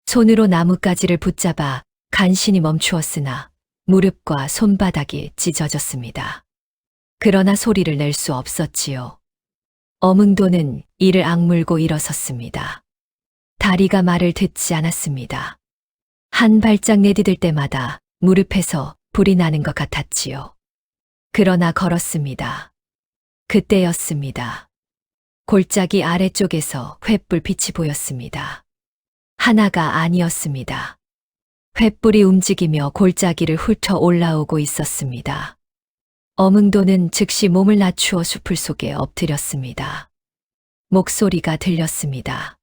손으로 나뭇가지를 붙잡아 간신히 멈추었으나 무릎과 손바닥이 찢어졌습니다. 그러나 소리를 낼 수 없었지요. 어흥도는 이를 악물고 일어섰습니다. 다리가 말을 듣지 않았습니다. 한 발짝 내디딜 때마다 무릎에서 불이 나는 것 같았지요. 그러나 걸었습니다. 그때였습니다. 골짜기 아래쪽에서 횃불 빛이 보였습니다. 하나가 아니었습니다. 횃불이 움직이며 골짜기를 훑어 올라오고 있었습니다. 어흥도는 즉시 몸을 낮추어 숲을 속에 엎드렸습니다. 목소리가 들렸습니다.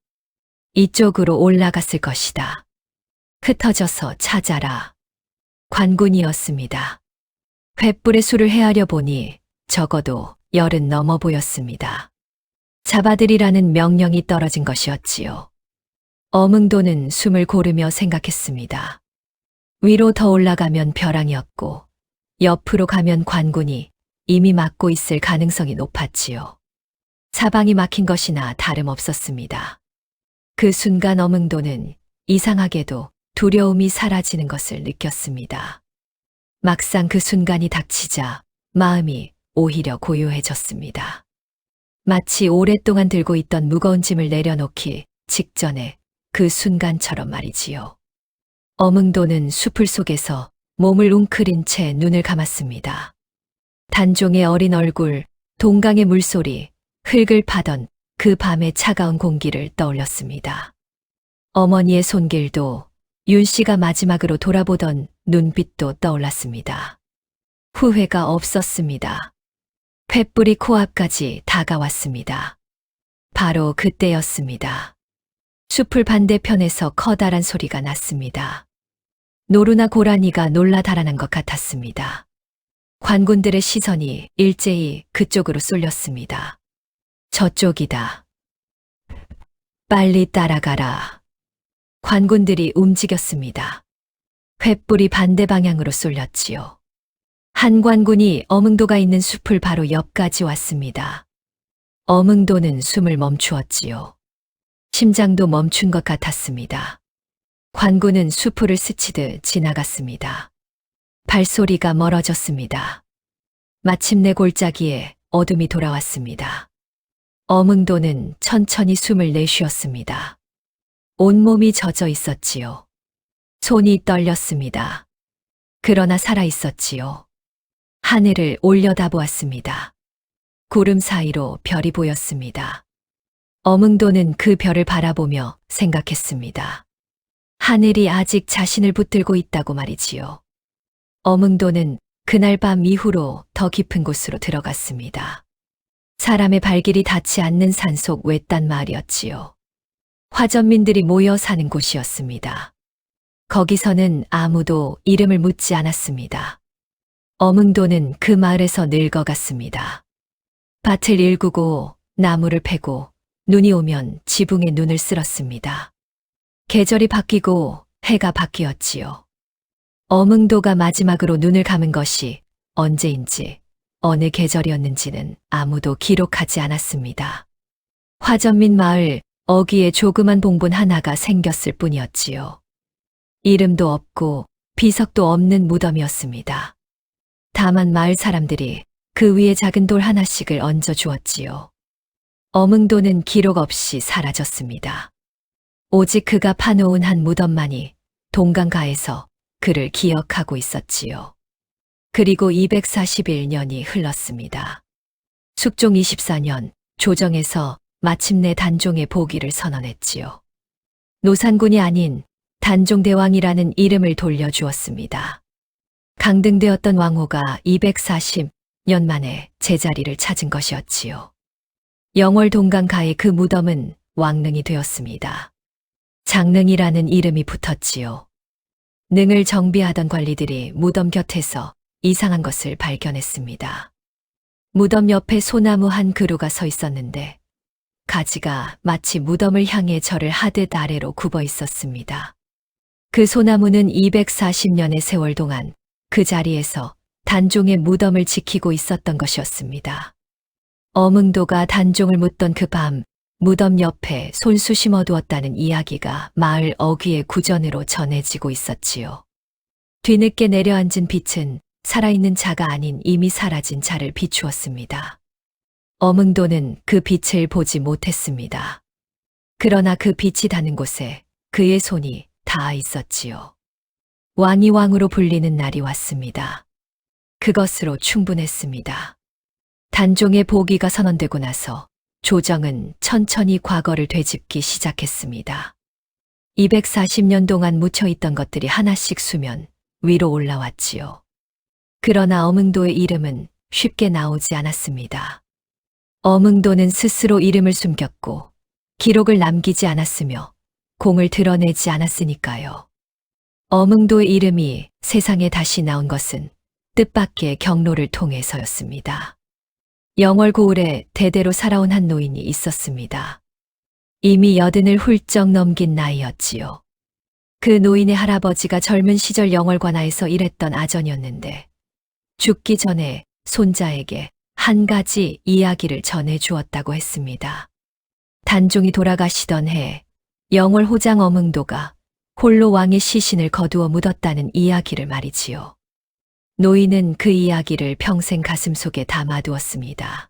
이쪽으로 올라갔을 것이다. 흩어져서 찾아라. 관군이었습니다. 횃불의 수를 헤아려 보니 적어도 10은 넘어 보였습니다. 잡아들이라는 명령이 떨어진 것이었지요. 어흥도는 숨을 고르며 생각했습니다. 위로 더 올라가면 벼랑이었고 옆으로 가면 관군이 이미 막고 있을 가능성이 높았지요. 사방이 막힌 것이나 다름없었습니다. 그 순간 어흥도는 이상하게도 두려움이 사라지는 것을 느꼈습니다. 막상 그 순간이 닥치자 마음이 오히려 고요해졌습니다. 마치 오랫동안 들고 있던 무거운 짐을 내려놓기 직전에 그 순간처럼 말이지요. 어흥도는 숲을 속에서 몸을 웅크린 채 눈을 감았습니다. 단종의 어린 얼굴, 동강의 물소리, 흙을 파던 그 밤의 차가운 공기를 떠올렸습니다. 어머니의 손길도 윤 씨가 마지막으로 돌아보던 눈빛도 떠올랐습니다. 후회가 없었습니다. 횃불이 코앞까지 다가왔습니다. 바로 그때였습니다. 숲을 반대편에서 커다란 소리가 났습니다. 노루나 고라니가 놀라 달아난 것 같았습니다. 관군들의 시선이 일제히 그쪽으로 쏠렸습니다. 저쪽이다. 빨리 따라가라. 관군들이 움직였습니다. 횃불이 반대 방향으로 쏠렸지요. 한 관군이 어흥도가 있는 숲을 바로 옆까지 왔습니다. 어흥도는 숨을 멈추었지요. 심장도 멈춘 것 같았습니다. 관군은 수풀을 스치듯 지나갔습니다. 발소리가 멀어졌습니다. 마침내 골짜기에 어둠이 돌아왔습니다. 어흥도는 천천히 숨을 내쉬었습니다. 온몸이 젖어 있었지요. 손이 떨렸습니다. 그러나 살아 있었지요. 하늘을 올려다보았습니다. 구름 사이로 별이 보였습니다. 어흥도는 그 별을 바라보며 생각했습니다. 하늘이 아직 자신을 붙들고 있다고 말이지요. 어흥도는 그날 밤 이후로 더 깊은 곳으로 들어갔습니다. 사람의 발길이 닿지 않는 산속 외딴 마을이었지요. 화전민들이 모여 사는 곳이었습니다. 거기서는 아무도 이름을 묻지 않았습니다. 어흥도는 그 마을에서 늙어갔습니다. 밭을 일구고 나무를 패고 눈이 오면 지붕에 눈을 쓸었습니다. 계절이 바뀌고 해가 바뀌었지요. 어흥도가 마지막으로 눈을 감은 것이 언제인지 어느 계절이었는지는 아무도 기록하지 않았습니다. 화전민 마을 어귀에 조그만 봉분 하나가 생겼을 뿐이었지요. 이름도 없고 비석도 없는 무덤이었습니다. 다만 마을 사람들이 그 위에 작은 돌 하나씩을 얹어 주었지요. 어몽도는 기록 없이 사라졌습니다. 오직 그가 파놓은 한 무덤만이 동강가에서 그를 기억하고 있었지요. 그리고 241년이 흘렀습니다. 숙종 24년 조정에서 마침내 단종의 보기를 선언했지요. 노산군이 아닌 단종대왕이라는 이름을 돌려주었습니다. 강등되었던 왕호가 240년 만에 제자리를 찾은 것이었지요. 영월 동강가의 그 무덤은 왕릉이 되었습니다. 장릉이라는 이름이 붙었지요. 능을 정비하던 관리들이 무덤 곁에서 이상한 것을 발견했습니다. 무덤 옆에 소나무 한 그루가 서 있었는데 가지가 마치 무덤을 향해 절을 하듯 아래로 굽어 있었습니다. 그 소나무는 240년의 세월 동안 그 자리에서 단종의 무덤을 지키고 있었던 것이었습니다. 어몽도가 단종을 묻던 그 밤 무덤 옆에 손수 심어두었다는 이야기가 마을 어귀의 구전으로 전해지고 있었지요. 뒤늦게 내려앉은 빛은 살아있는 자가 아닌 이미 사라진 자를 비추었습니다. 어몽도는 그 빛을 보지 못했습니다. 그러나 그 빛이 닿는 곳에 그의 손이 닿아 있었지요. 왕이 왕으로 불리는 날이 왔습니다. 그것으로 충분했습니다. 단종의 보기가 선언되고 나서 조정은 천천히 과거를 되짚기 시작했습니다. 240년 동안 묻혀있던 것들이 하나씩 수면 위로 올라왔지요. 그러나 어몽도의 이름은 쉽게 나오지 않았습니다. 어몽도는 스스로 이름을 숨겼고 기록을 남기지 않았으며 공을 드러내지 않았으니까요. 어몽도의 이름이 세상에 다시 나온 것은 뜻밖의 경로를 통해서였습니다. 영월 고을에 대대로 살아온 한 노인이 있었습니다. 이미 80을 훌쩍 넘긴 나이였지요. 그 노인의 할아버지가 젊은 시절 영월 관아에서 일했던 아전이었는데 죽기 전에 손자에게 한 가지 이야기를 전해 주었다고 했습니다. 단종이 돌아가시던 해 영월 호장 어몽도가 홀로 왕의 시신을 거두어 묻었다는 이야기를 말이지요. 노인은 그 이야기를 평생 가슴속에 담아두었습니다.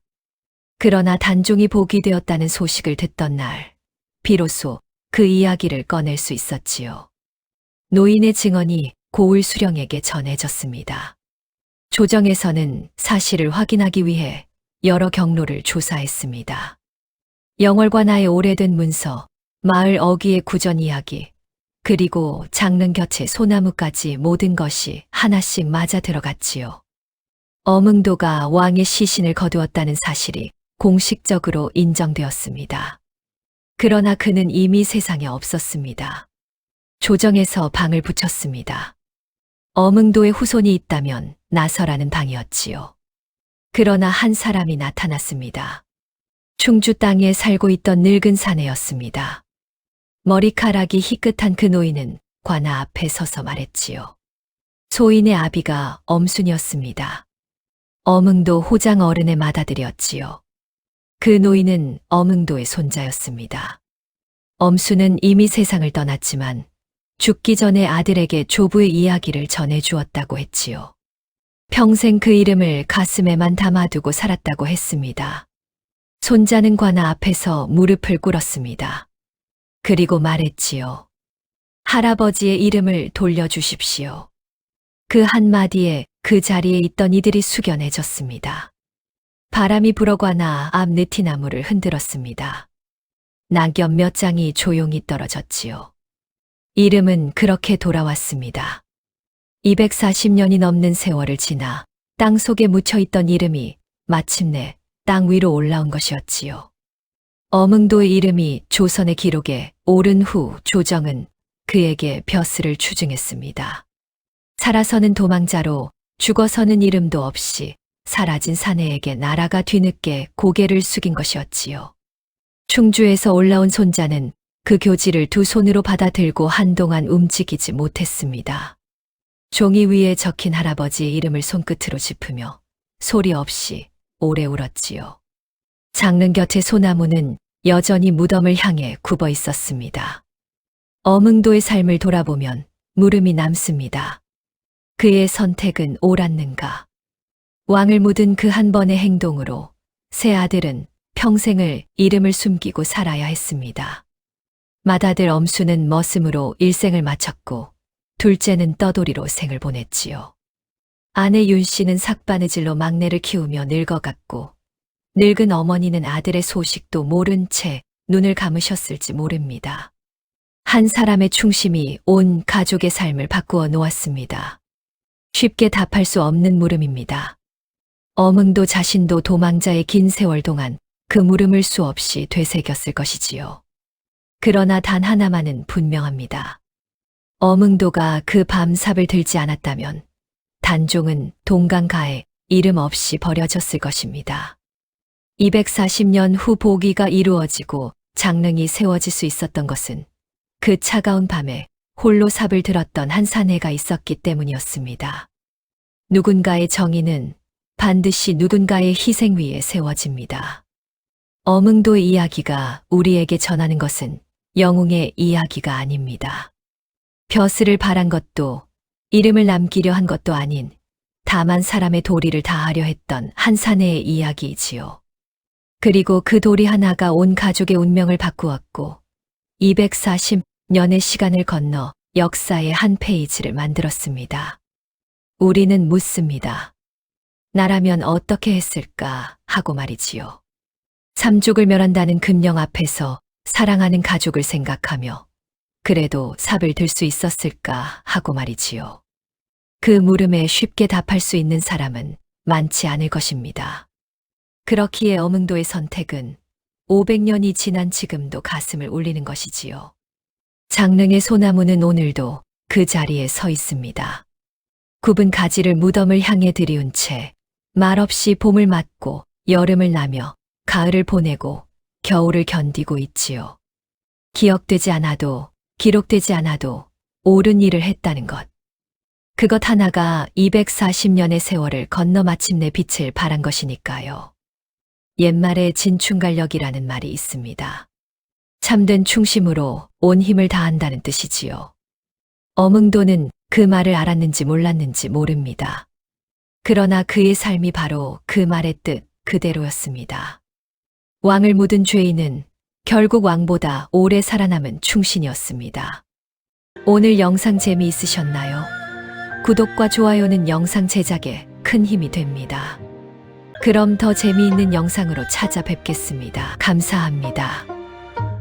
그러나 단종이 보기되었다는 소식을 듣던 날, 비로소 그 이야기를 꺼낼 수 있었지요. 노인의 증언이 고을 수령에게 전해졌습니다. 조정에서는 사실을 확인하기 위해 여러 경로를 조사했습니다. 영월관아의 오래된 문서, 마을 어귀의 구전 이야기, 그리고 장릉 곁의 소나무까지 모든 것이 하나씩 맞아 들어갔지요. 어몽도가 왕의 시신을 거두었다는 사실이 공식적으로 인정되었습니다. 그러나 그는 이미 세상에 없었습니다. 조정에서 방을 붙였습니다. 어몽도의 후손이 있다면 나서라는 방이었지요. 그러나 한 사람이 나타났습니다. 충주 땅에 살고 있던 늙은 사내였습니다. 머리카락이 희끗한 그 노인은 관아 앞에 서서 말했지요. 소인의 아비가 엄순이었습니다. 어몽도 호장 어른의 맏아들이었지요. 그 노인은 어몽도의 손자였습니다. 엄순은 이미 세상을 떠났지만 죽기 전에 아들에게 조부의 이야기를 전해주었다고 했지요. 평생 그 이름을 가슴에만 담아두고 살았다고 했습니다. 손자는 관아 앞에서 무릎을 꿇었습니다. 그리고 말했지요. 할아버지의 이름을 돌려주십시오. 그 한마디에 그 자리에 있던 이들이 숙연해졌습니다. 바람이 불어관아 앞 느티나무를 흔들었습니다. 낙엽 몇 장이 조용히 떨어졌지요. 이름은 그렇게 돌아왔습니다. 240년이 넘는 세월을 지나 땅 속에 묻혀있던 이름이 마침내 땅 위로 올라온 것이었지요. 어몽도의 이름이 조선의 기록에 오른 후 조정은 그에게 벼슬을 추증했습니다. 살아서는 도망자로 죽어서는 이름도 없이 사라진 사내에게 나라가 뒤늦게 고개를 숙인 것이었지요. 충주에서 올라온 손자는 그 교지를 두 손으로 받아들고 한동안 움직이지 못했습니다. 종이 위에 적힌 할아버지의 이름을 손끝으로 짚으며 소리 없이 오래 울었지요. 장릉 곁의 소나무는 여전히 무덤을 향해 굽어 있었습니다. 어몽도의 삶을 돌아보면 물음이 남습니다. 그의 선택은 옳았는가? 왕을 묻은 그 한 번의 행동으로 세 아들은 평생을 이름을 숨기고 살아야 했습니다. 맏아들 엄수는 머슴으로 일생을 마쳤고 둘째는 떠돌이로 생을 보냈지요. 아내 윤 씨는 삭바느질로 막내를 키우며 늙어갔고 늙은 어머니는 아들의 소식도 모른 채 눈을 감으셨을지 모릅니다. 한 사람의 충심이 온 가족의 삶을 바꾸어 놓았습니다. 쉽게 답할 수 없는 물음입니다. 어흥도 자신도 도망자의 긴 세월 동안 그 물음을 수없이 되새겼을 것이지요. 그러나 단 하나만은 분명합니다. 어흥도가 그 밤 삽을 들지 않았다면 단종은 동강가에 이름 없이 버려졌을 것입니다. 240년 후 보기가 이루어지고 장릉이 세워질 수 있었던 것은 그 차가운 밤에 홀로 삽을 들었던 한 사내가 있었기 때문이었습니다. 누군가의 정의는 반드시 누군가의 희생 위에 세워집니다. 어흥도의 이야기가 우리에게 전하는 것은 영웅의 이야기가 아닙니다. 벼슬을 바란 것도 이름을 남기려 한 것도 아닌 다만 사람의 도리를 다하려 했던 한 사내의 이야기이지요. 그리고 그 도리 하나가 온 가족의 운명을 바꾸었고 240년의 시간을 건너 역사의 한 페이지를 만들었습니다. 우리는 묻습니다. 나라면 어떻게 했을까 하고 말이지요. 삼족을 멸한다는 금령 앞에서 사랑하는 가족을 생각하며 그래도 삽을 들 수 있었을까 하고 말이지요. 그 물음에 쉽게 답할 수 있는 사람은 많지 않을 것입니다. 그렇기에 어흥도의 선택은 500년이 지난 지금도 가슴을 울리는 것이지요. 장릉의 소나무는 오늘도 그 자리에 서 있습니다. 굽은 가지를 무덤을 향해 들이운 채 말없이 봄을 맞고 여름을 나며 가을을 보내고 겨울을 견디고 있지요. 기억되지 않아도 기록되지 않아도 옳은 일을 했다는 것. 그것 하나가 240년의 세월을 건너 마침내 빛을 발한 것이니까요. 옛말에 진충갈력이라는 말이 있습니다. 참된 충심으로 온 힘을 다한다는 뜻이지요. 어흥도는 그 말을 알았는지 몰랐는지 모릅니다. 그러나 그의 삶이 바로 그 말의 뜻 그대로였습니다. 왕을 묻은 죄인은 결국 왕보다 오래 살아남은 충신이었습니다. 오늘 영상 재미있으셨나요? 구독과 좋아요는 영상 제작에 큰 힘이 됩니다. 그럼 더 재미있는 영상으로 찾아뵙겠습니다. 감사합니다.